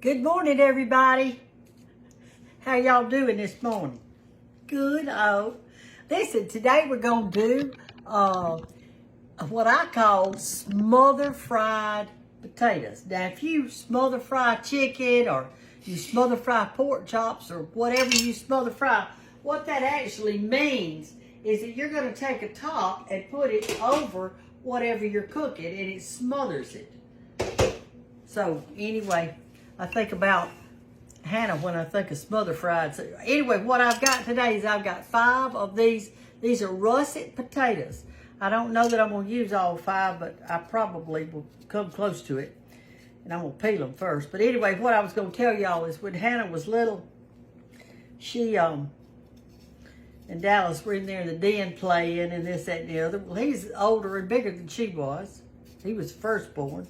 Good morning, everybody. How y'all doing this morning? Good. Oh, listen, today we're going to do what I call smother fried potatoes. Now, if you smother fry chicken or you smother fry pork chops or whatever you smother fry, what that actually means is that you're going to take a top and put it over whatever you're cooking and it smothers it. So, anyway, I think about Hannah when I think of smother fried. So anyway, what I've got today is I've got 5 of these. These are russet potatoes. I don't know that I'm going to use all 5, but I probably will come close to it. And I'm going to peel them first. But anyway, what I was going to tell y'all is when Hannah was little, she and Dallas were in there in the den playing and this, that, and the other. Well, he's older and bigger than she was. He was firstborn.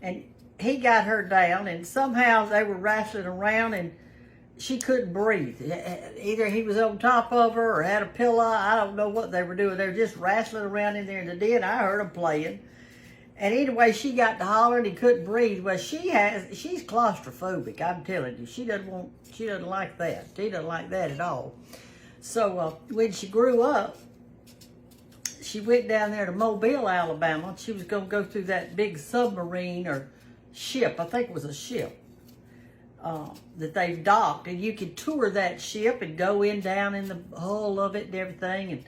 And he got her down, and somehow they were wrestling around, and she couldn't breathe. Either he was on top of her or had a pillow. I don't know what they were doing. They were just wrestling around in there in the den. I heard them playing. And anyway, she got to hollering. He couldn't breathe. Well, she's claustrophobic. I'm telling you, she doesn't like that. She doesn't like that at all. So when she grew up, she went down there to Mobile, Alabama. She was going to go through that big submarine or ship. I think it was a ship that they've docked, and you could tour that ship and go down in the hull of it and everything. And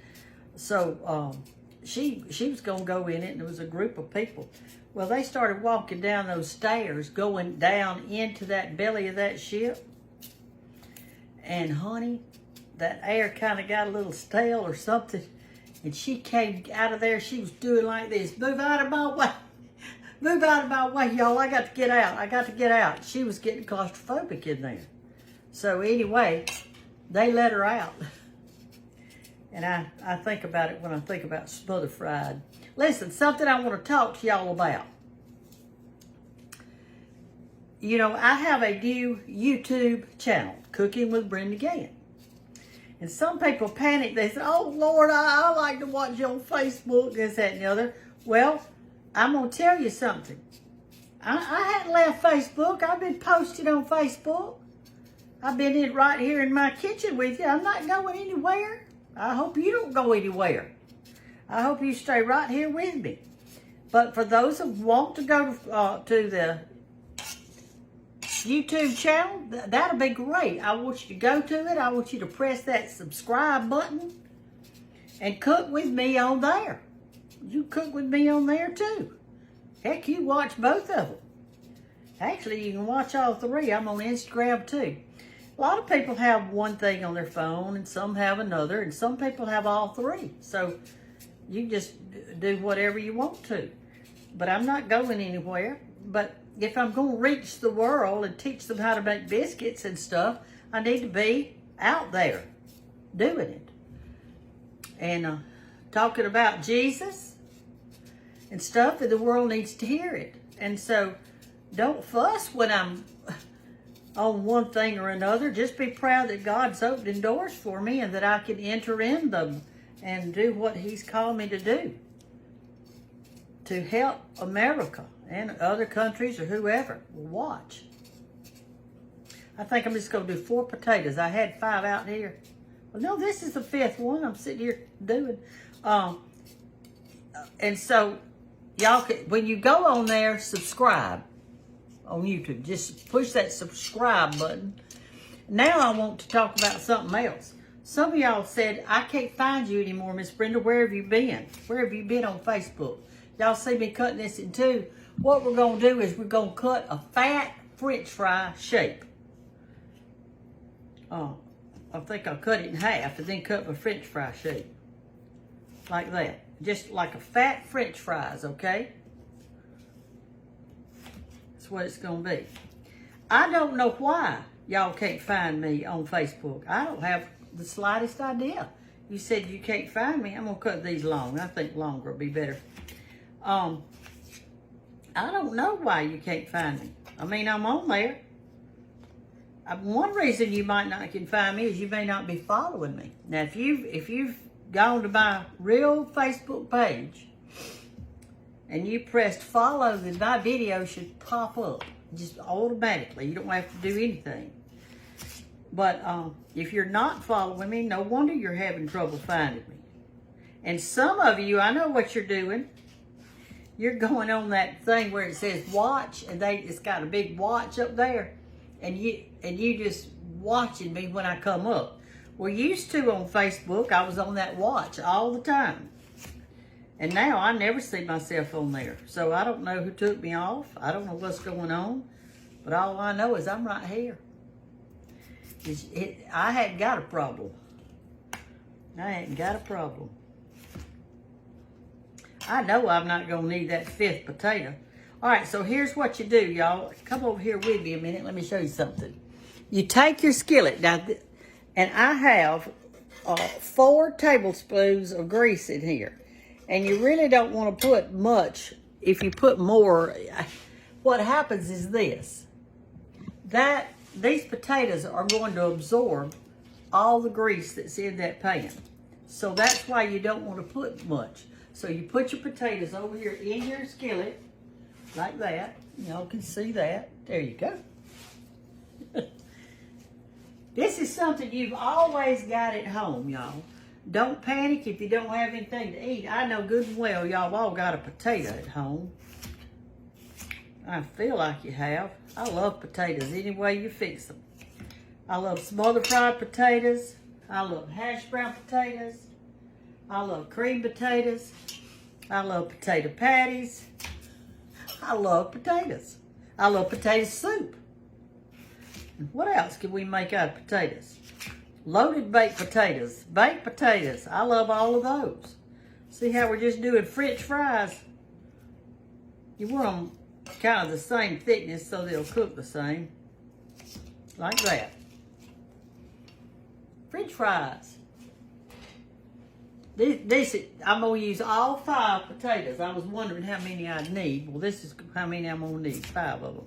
so she was going to go in it, and there was a group of people. Well, they started walking down those stairs, going down into that belly of that ship. And honey, that air kind of got a little stale or something. And she came out of there. She was doing like this. Move out of my way. Move out of my way, y'all. I got to get out. I got to get out. She was getting claustrophobic in there. So anyway, they let her out. And I think about it when I think about smother fried. Listen, something I want to talk to y'all about. You know, I have a new YouTube channel, Cooking with Brenda Gantt. And some people panic. They say, oh, Lord, I like to watch you on Facebook, this, that, and the other. Well, I'm going to tell you something. I hadn't left Facebook. I've been posting on Facebook. I've been right here in my kitchen with you. I'm not going anywhere. I hope you don't go anywhere. I hope you stay right here with me. But for those who want to go to the YouTube channel, that'll be great. I want you to go to it. I want you to press that subscribe button and cook with me on there. You cook with me on there too. Heck, you watch both of them. Actually, you can watch all 3. I'm on Instagram too. A lot of people have one thing on their phone and some have another, and some people have all 3. So you just do whatever you want to. But I'm not going anywhere. But if I'm going to reach the world and teach them how to make biscuits and stuff, I need to be out there doing it. And talking about Jesus and stuff, and the world needs to hear it. And so don't fuss when I'm on one thing or another. Just be proud that God's opening doors for me and that I can enter in them and do what He's called me to do to help America and other countries or whoever will watch. I think I'm just going to do 4 potatoes. I had 5 out here. Well, no, this is the 5th one I'm sitting here doing. And so, y'all, when you go on there, subscribe on YouTube. Just push that subscribe button. Now I want to talk about something else. Some of y'all said, I can't find you anymore, Miss Brenda. Where have you been? Where have you been on Facebook? Y'all see me cutting this in 2. What we're going to do is we're going to cut a fat French fry shape. I think I'll cut it in half and then cut my French fry shape. Like that. Just like a fat French fries, okay? That's what it's going to be. I don't know why y'all can't find me on Facebook. I don't have the slightest idea. You said you can't find me. I'm going to cut these long. I think longer will be better. I don't know why you can't find me. I mean, I'm on there. One reason you might not can find me is you may not be following me. Now, if you've gone to my real Facebook page and you pressed follow, then my video should pop up. just automatically. You don't have to do anything. But if you're not following me, no wonder you're having trouble finding me. And some of you, I know what you're doing. You're going on that thing where it says watch, and it's got a big watch up there, and you just watching me when I come up. Well, used to on Facebook, I was on that watch all the time. And now I never see myself on there. So I don't know who took me off. I don't know what's going on. But all I know is I'm right here. I hadn't got a problem. I hadn't got a problem. I know I'm not going to need that 5th potato. All right, so here's what you do, y'all. Come over here with me a minute. Let me show you something. You take your skillet. Now, and I have 4 tablespoons of grease in here. And you really don't want to put much. If you put more, what happens is this. These potatoes are going to absorb all the grease that's in that pan. So that's why you don't want to put much. So you put your potatoes over here in your skillet, like that. Y'all can see that. There you go. This is something you've always got at home, y'all. Don't panic if you don't have anything to eat. I know good and well y'all all got a potato at home. I feel like you have. I love potatoes any way you fix them. I love smothered fried potatoes. I love hash brown potatoes. I love cream potatoes. I love potato patties. I love potatoes. I love potato soup. And what else can we make out of potatoes? Loaded baked potatoes. Baked potatoes. I love all of those. See how we're just doing French fries? You want them kind of the same thickness so they'll cook the same. Like that. French fries. I'm going to use all 5 potatoes. I was wondering how many I'd need. Well, this is how many I'm going to need. 5 of them.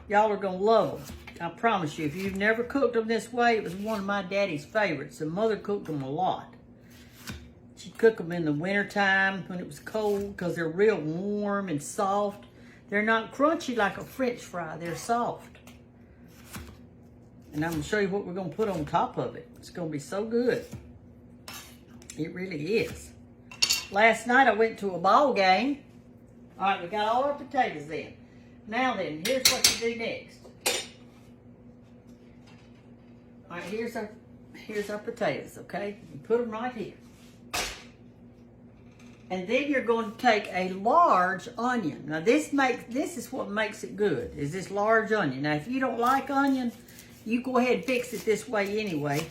Y'all are going to love them. I promise you. If you've never cooked them this way, it was one of my daddy's favorites. And Mother cooked them a lot. She'd cook them in the wintertime when it was cold because they're real warm and soft. They're not crunchy like a French fry. They're soft. And I'm going to show you what we're going to put on top of it. It's going to be so good. It really is. Last night I went to a ball game. All right, we got all our potatoes in. Now then, here's what you do next. All right, here's our potatoes, okay? You put them right here. And then you're going to take a large onion. Now this is what makes it good, is this large onion. Now if you don't like onion, you go ahead and fix it this way anyway,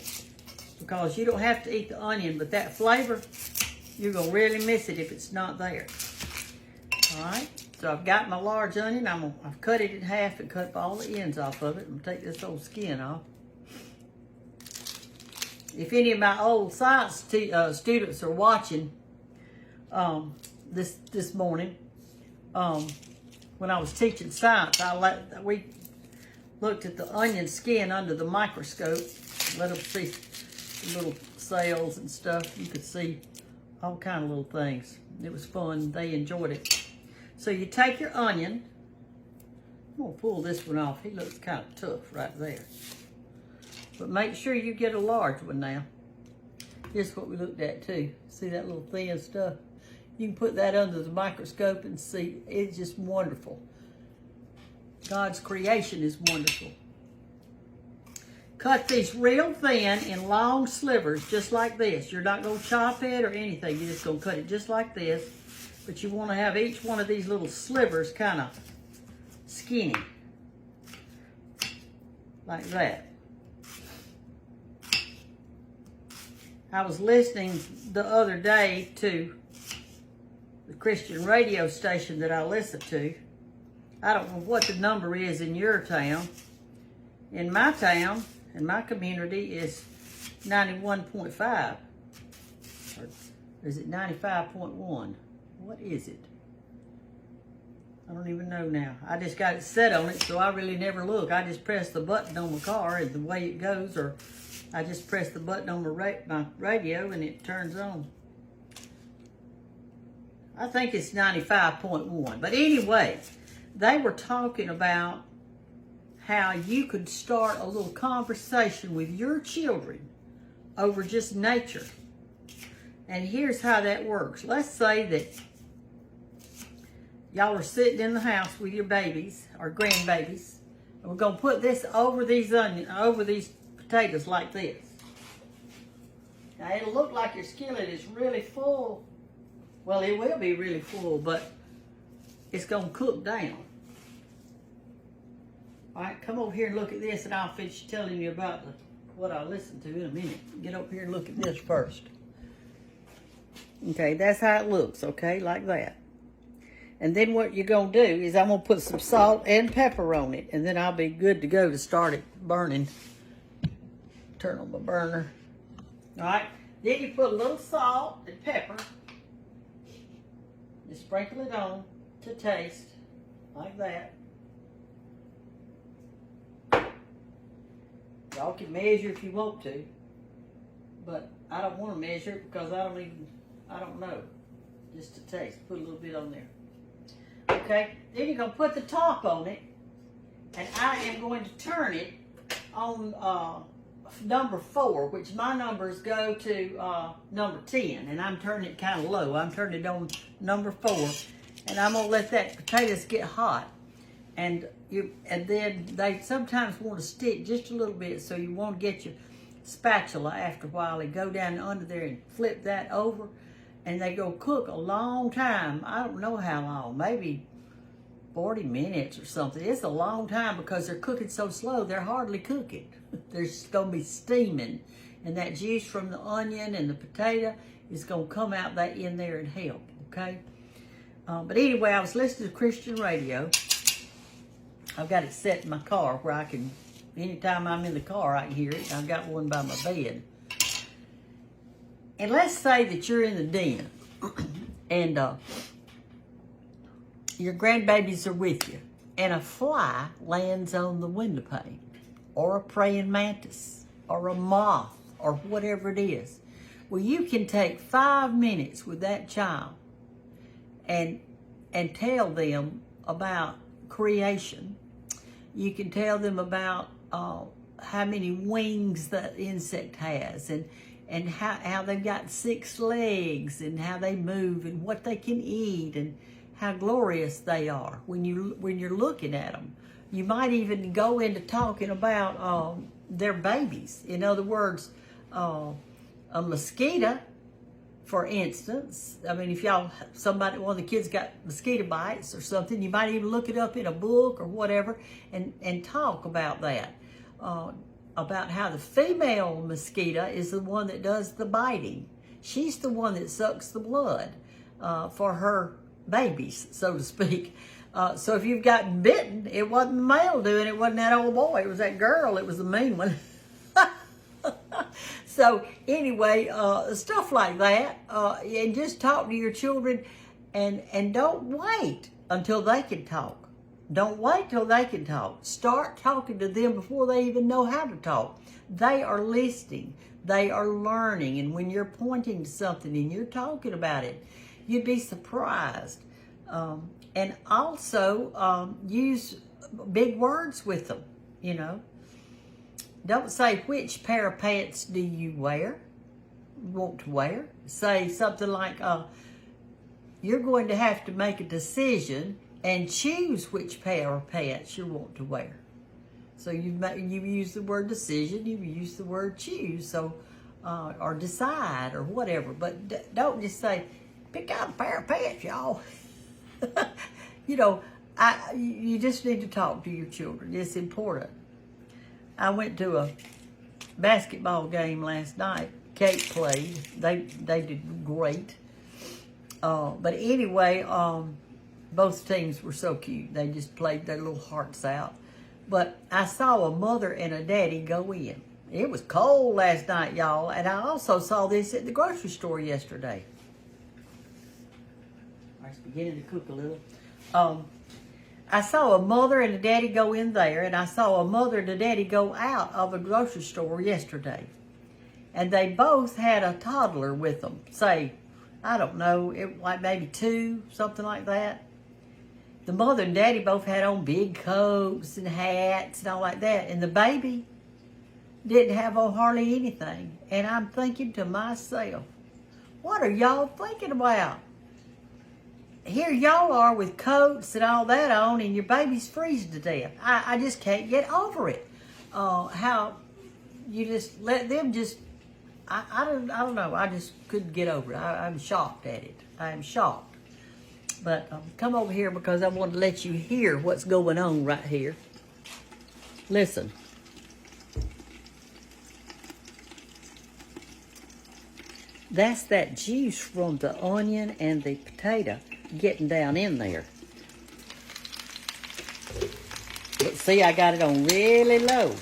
because you don't have to eat the onion, but that flavor, you're going to really miss it if it's not there. All right, so I've got my large onion. I've cut it in half and cut all the ends off of it. I'm going to take this old skin off. If any of my old science students are watching this morning, when I was teaching science, we looked at the onion skin under the microscope, let them see the little cells and stuff. You could see all kind of little things. It was fun. They enjoyed it. So you take your onion. I'm going to pull this one off. He looks kind of tough right there. But make sure you get a large one now. Here's what we looked at too. See that little thin stuff? You can put that under the microscope and see. It's just wonderful. God's creation is wonderful. Cut these real thin in long slivers, just like this. You're not going to chop it or anything. You're just going to cut it just like this. But you want to have each one of these little slivers kind of skinny. Like that. I was listening the other day to the Christian radio station that I listen to. I don't know what the number is in your town. In my town, in my community, is 91.5. Or is it 95.1? What is it? I don't even know now. I just got it set on it, so I really never look. I just press the button on my car and the way it goes, or I just press the button on my radio and it turns on. I think it's 95.1. But anyway, they were talking about how you could start a little conversation with your children over just nature. And here's how that works. Let's say that y'all are sitting in the house with your babies or grandbabies, and we're gonna put this over these potatoes like this. Now it'll look like your skillet is really full. Well, it will be really full, but it's gonna cook down. All right, come over here and look at this, and I'll finish telling you about what I listened to in a minute. Get up here and look at this first. Okay, that's how it looks, okay, like that. And then what you're going to do is I'm going to put some salt and pepper on it, and then I'll be good to go to start it burning. Turn on my burner. All right, then you put a little salt and pepper. You sprinkle it on to taste, like that. Y'all can measure if you want to, but I don't want to measure it because I don't know. Just to taste, put a little bit on there. Okay, then you're going to put the top on it, and I am going to turn it on number 4, which my numbers go to number 10, and I'm turning it kind of low. I'm turning it on number 4, and I'm going to let that potatoes get hot. And then they sometimes want to stick just a little bit, so you want to get your spatula after a while and go down under there and flip that over, and they go cook a long time. I don't know how long, maybe 40 minutes or something. It's a long time because they're cooking so slow, they're hardly cooking. They're going to be steaming, and that juice from the onion and the potato is going to come out that in there and help, okay? But anyway, I was listening to Christian radio. I've got it set in my car where I can, anytime I'm in the car, I can hear it. I've got one by my bed. And let's say that you're in the den and your grandbabies are with you, and a fly lands on the window pane, or a praying mantis, or a moth, or whatever it is. Well, you can take 5 minutes with that child and tell them about creation. You can tell them about how many wings the insect has, and how they've got 6 legs, and how they move, and what they can eat, and how glorious they are when you're looking at them. You might even go into talking about their babies. In other words, a mosquito, for instance. I mean, if one of the kids got mosquito bites or something, you might even look it up in a book or whatever and talk about that. About how the female mosquito is the one that does the biting. She's the one that sucks the blood for her babies, so to speak. So if you've gotten bitten, it wasn't the male doing it. It wasn't that old boy. It was that girl. It was the mean one. So anyway, stuff like that, and just talk to your children, and don't wait until they can talk. Don't wait till they can talk. Start talking to them before they even know how to talk. They are listening. They are learning. And when you're pointing to something and you're talking about it, you'd be surprised. And also use big words with them, you know. Don't say, which pair of pants do you want to wear? Say something like, you're going to have to make a decision and choose which pair of pants you want to wear. So you use the word decision, you use the word choose, so or decide or whatever. But don't just say, pick out a pair of pants, y'all. You know, you just need to talk to your children. It's important. I went to a basketball game last night. Kate played. They did great. But anyway, both teams were so cute. They just played their little hearts out. But I saw a mother and a daddy go in. It was cold last night, y'all. And I also saw this at the grocery store yesterday. I was beginning to cook a little. I saw a mother and a daddy go in there, and I saw a mother and a daddy go out of a grocery store yesterday. And they both had a toddler with them, say, I don't know, like maybe 2, something like that. the mother and daddy both had on big coats and hats and all like that. And the baby didn't have on hardly anything. And I'm thinking to myself, what are y'all thinking about? Here y'all are with coats and all that on, and your baby's freezing to death. I just can't get over it. How you just let them just, I don't know. I just couldn't get over it. I'm shocked at it. I am shocked. But come over here because I want to let you hear what's going on right here. Listen. That's that juice from the onion and the potato getting down in there. But see, I got it on really low.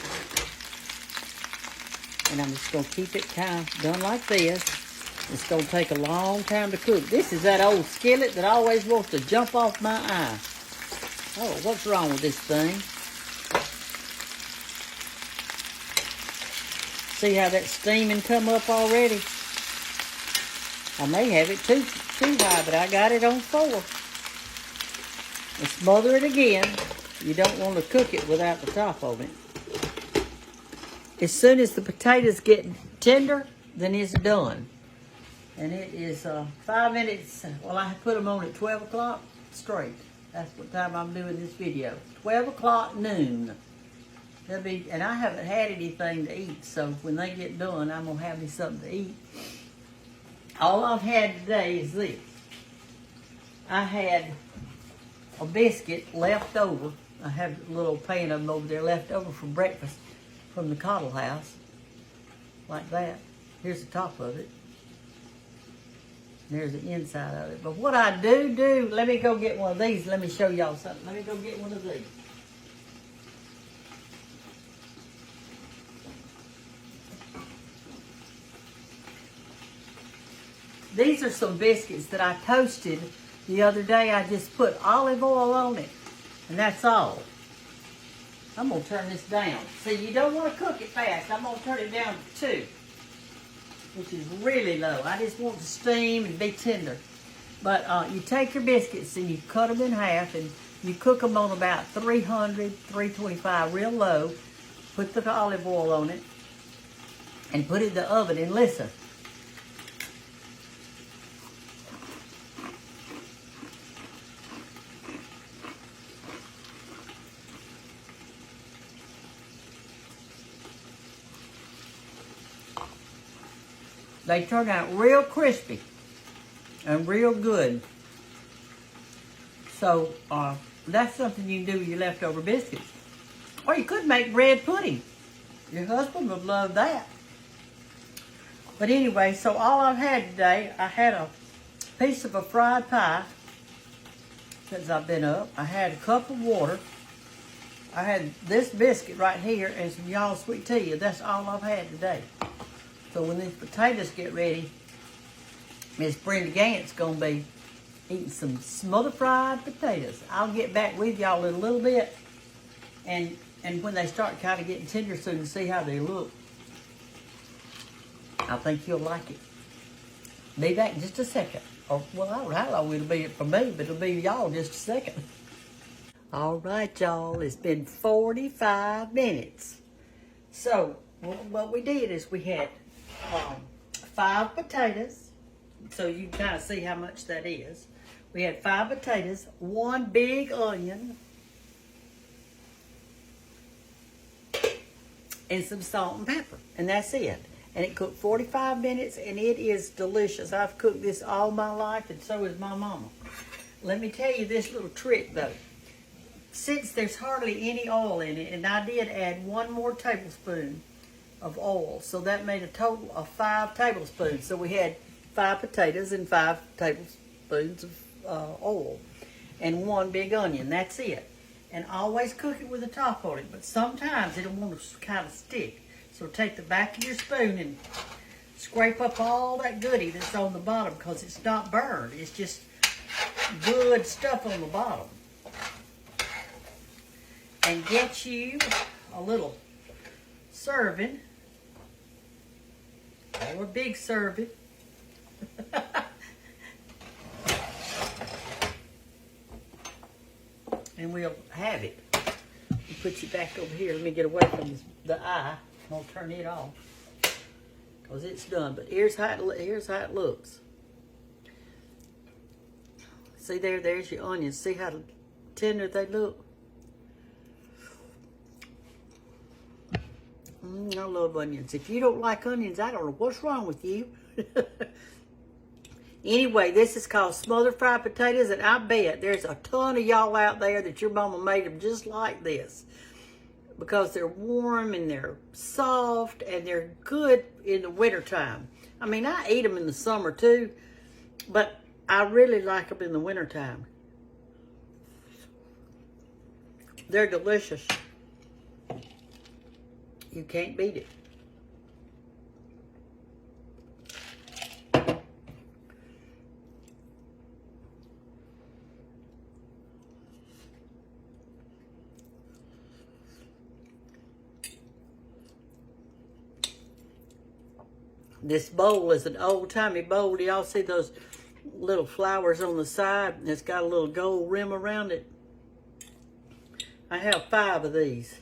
And I'm just going to keep it kind of done like this. It's going to take a long time to cook. This is that old skillet that always wants to jump off my eye. Oh, what's wrong with this thing? See how that's steaming come up already? I may have it too high, but I got it on 4. And smother it again. You don't want to cook it without the top of it. As soon as the potatoes get tender, then it's done. And it is 5 minutes. Well, I put them on at 12 o'clock straight. That's what time I'm doing this video. 12 o'clock noon. And I haven't had anything to eat, so when they get done, I'm going to have me something to eat. All I've had today is this. I had a biscuit left over. I have a little pan of them over there left over from breakfast from the Cottle house. Like that. Here's the top of it. And there's the inside of it. But what I do, let me go get one of these. Let me show y'all something. Let me go get one of these. These are some biscuits that I toasted the other day. I just put olive oil on it, and that's all. I'm going to turn this down. See, you don't want to cook it fast. I'm going to turn it down to 2, which is really low. I just want to steam and be tender. But you take your biscuits and you cut them in half, and you cook them on about 300, 325, real low. Put the olive oil on it, and put it in the oven. And listen. They turn out real crispy and real good. So that's something you can do with your leftover biscuits. Or you could make bread pudding. Your husband would love that. But anyway, so all I've had today, I had a piece of a fried pie since I've been up. I had a cup of water. I had this biscuit right here and some y'all sweet tea. That's all I've had today. So when these potatoes get ready, Miss Brenda Gantt's going to be eating some smothered fried potatoes. I'll get back with y'all in a little bit. And when they start kind of getting tender so you can see how they look. I think you'll like it. Be back in just a second. Or, well, I don't know how long it'll be for me, but it'll be y'all in just a second. All right, y'all. It's been 45 minutes. So what we did is we had 5 potatoes, so you can kind of see how much that is. We had 5 potatoes, 1 big onion, and some salt and pepper, and that's it. And it cooked 45 minutes, and it is delicious. I've cooked this all my life, and so has my mama. Let me tell you this little trick, though. Since there's hardly any oil in it, and I did add 1 more tablespoon of oil, so that made a total of 5 tablespoons. So we had 5 potatoes and 5 tablespoons of oil and 1 big onion. That's it. And always cook it with the top on it, but sometimes it'll want to kind of stick. So take the back of your spoon and scrape up all that goodie that's on the bottom, because it's not burned. It's just good stuff on the bottom. And get you a little serving. Or a big serving. and we'll have it. I'll put you back over here. Let me get away from the eye. I'm gonna turn it off because it's done. But here's how it looks. See there's your onions. See how tender they look. I love onions. If you don't like onions, I don't know what's wrong with you. Anyway, this is called smothered fried potatoes, and I bet there's a ton of y'all out there that your mama made them just like this because they're warm and they're soft and they're good in the wintertime. I mean, I eat them in the summer too, but I really like them in the wintertime. They're delicious. You can't beat it. This bowl is an old-timey bowl. Do y'all see those little flowers on the side? And it's got a little gold rim around it. I have 5 of these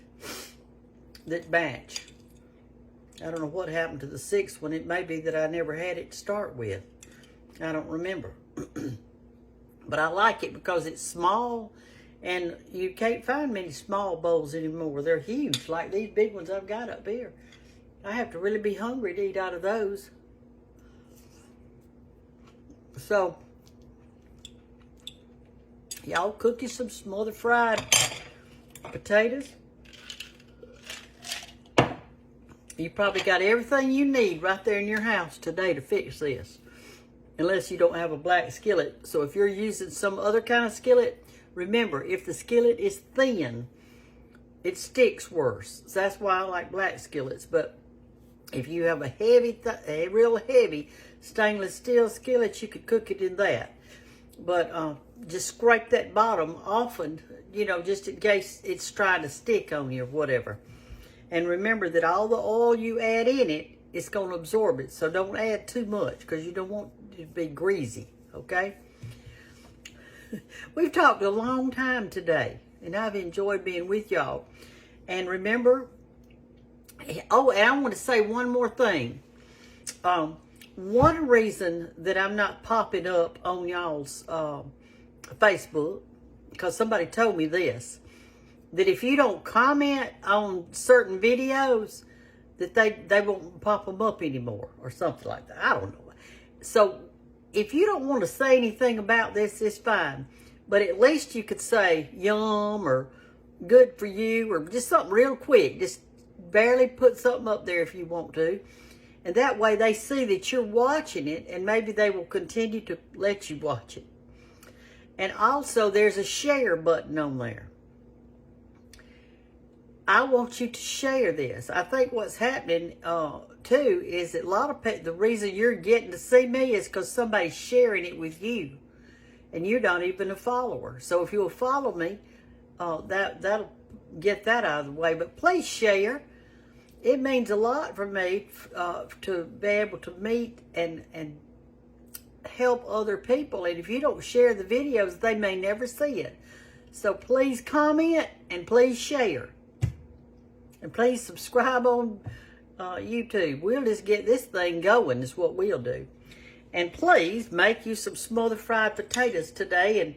that match. I don't know what happened to the 6th one. It may be that I never had it to start with. I don't remember. But I like it because it's small, and you can't find many small bowls anymore. They're huge, like these big ones I've got up here. I have to really be hungry to eat out of those. So, y'all cook you some smothered fried potatoes. You probably got everything you need right there in your house today to fix this. Unless you don't have a black skillet. So if you're using some other kind of skillet, remember, if the skillet is thin, it sticks worse. So that's why I like black skillets. But if you have a real heavy stainless steel skillet, you could cook it in that. But just scrape that bottom often, you know, just in case it's trying to stick on you or whatever. And remember that all the oil you add in it, it's going to absorb it. So don't add too much because you don't want it to be greasy, okay? We've talked a long time today, and I've enjoyed being with y'all. And remember, oh, and I want to say one more thing. One reason that I'm not popping up on y'all's Facebook, because somebody told me this, that if you don't comment on certain videos, that they won't pop them up anymore or something like that. I don't know. So if you don't want to say anything about this, it's fine. But at least you could say yum or good for you or just something real quick. Just barely put something up there if you want to. And that way they see that you're watching it, and maybe they will continue to let you watch it. And also there's a share button on there. I want you to share this. I think what's happening too is that a lot of people, the reason you're getting to see me is because somebody's sharing it with you, and you're not even a follower. So if you'll follow me, that'll get that out of the way. But please share. It means a lot for me to be able to meet and help other people. And if you don't share the videos, they may never see it. So please comment and please share. And please subscribe on YouTube. We'll just get this thing going is what we'll do. And please make you some smothered fried potatoes today and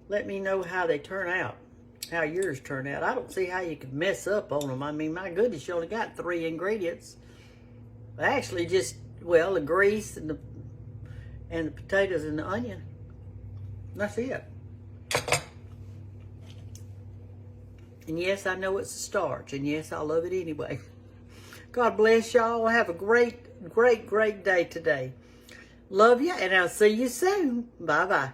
let me know how they turn out, how yours turn out. I don't see how you could mess up on them. I mean, my goodness, you only got 3 ingredients. Actually, just, well, the grease and the potatoes and the onion. That's it. And yes, I know it's a starch. And yes, I love it anyway. God bless y'all. Have a great, great, great day today. Love you, and I'll see you soon. Bye-bye.